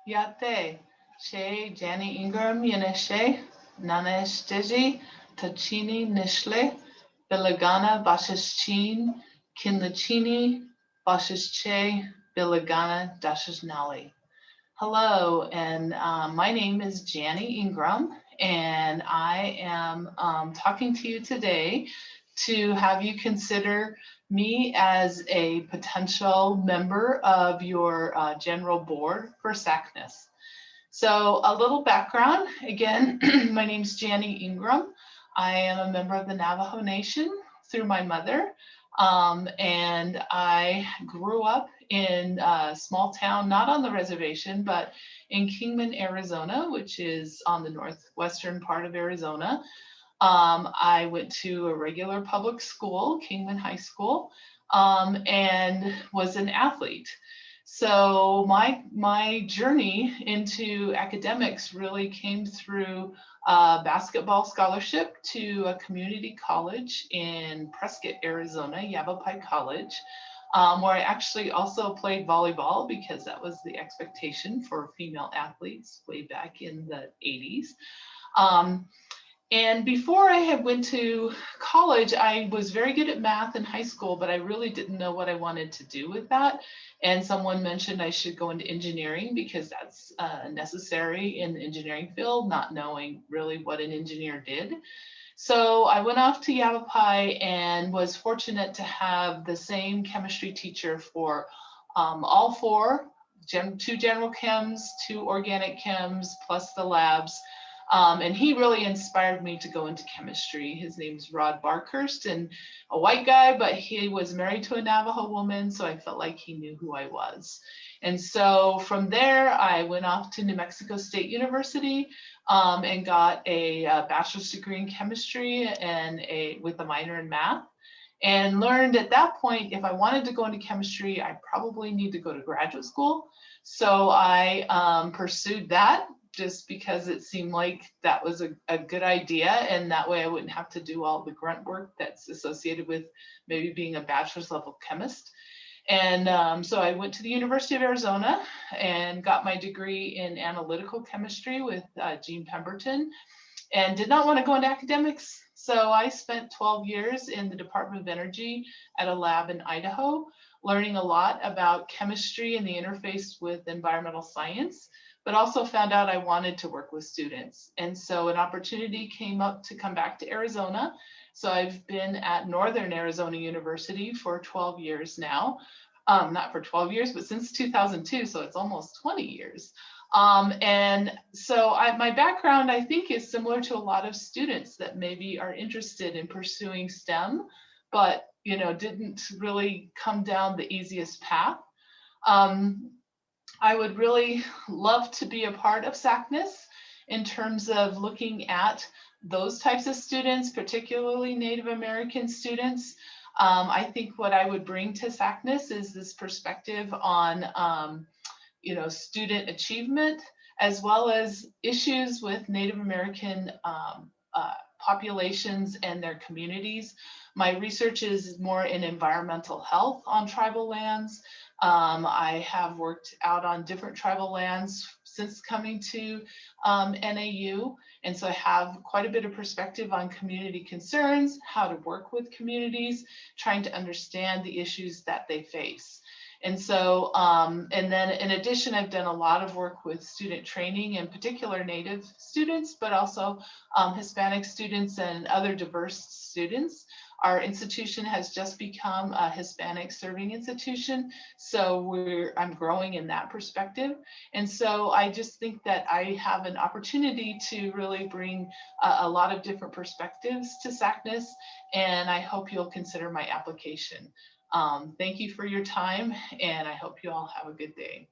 Yate, She, Jani Ingram, Yaneshe, Nanesteji, Tachini Nishle, Bilagana Bashischin, Kinlachini, Bashische, Bilagana Dashishnali. Hello, and my name is Jani Ingram, and I am talking to you today to have you consider me as a potential member of your general board for SACNAS. So a little background, again, my name is Jani Ingram. I am a member of the Navajo Nation through my mother, and I grew up in a small town, not on the reservation, but in Kingman, Arizona, which is on the northwestern part of Arizona. I went to a regular public school, Kingman High School, and was an athlete. So my journey into academics really came through a basketball scholarship to a community college in Prescott, Arizona, Yavapai College, where I actually also played volleyball because that was the expectation for female athletes way back in the 80s. Um, and before I had went to college, I was very good at math in high school, but I really didn't know what I wanted to do with that. And someone mentioned I should go into engineering because that's necessary in the engineering field, not knowing really what an engineer did. So I went off to Yavapai and was fortunate to have the same chemistry teacher for all four, two general chems, two organic chems, plus the labs. And he really inspired me to go into chemistry. His name's Rod Barkhurst, and a white guy, but he was married to a Navajo woman, so I felt like he knew who I was. And so from there, I went off to New Mexico State University and got a bachelor's degree in chemistry and with a minor in math. And learned at that point, if I wanted to go into chemistry, I probably need to go to graduate school. So I pursued that just because it seemed like that was a good idea. And that way I wouldn't have to do all the grunt work that's associated with maybe being a bachelor's level chemist. And so I went to the University of Arizona and got my degree in analytical chemistry with Gene Pemberton, and did not want to go into academics. So I spent 12 years in the Department of Energy at a lab in Idaho, learning a lot about chemistry and the interface with environmental science, but also found out I wanted to work with students. And so an opportunity came up to come back to Arizona. So I've been at Northern Arizona University for 12 years now. Not for 12 years, but since 2002, so it's almost 20 years. And so my background, I think, is similar to a lot of students that maybe are interested in pursuing STEM, but didn't really come down the easiest path. I would really love to be a part of SACNAS in terms of looking at those types of students, particularly Native American students. I think what I would bring to SACNAS is this perspective on student achievement, as well as issues with Native American populations and their communities. My research is more in environmental health on tribal lands. I have worked out on different tribal lands since coming to NAU. And so I have quite a bit of perspective on community concerns, how to work with communities, trying to understand the issues that they face. And so, and then in addition, I've done a lot of work with student training, in particular Native students, but also Hispanic students and other diverse students. Our institution has just become a Hispanic serving institution, so I'm growing in that perspective. And so I just think that I have an opportunity to really bring a lot of different perspectives to SACNAS, and I hope you'll consider my application. Thank you for your time, and I hope you all have a good day.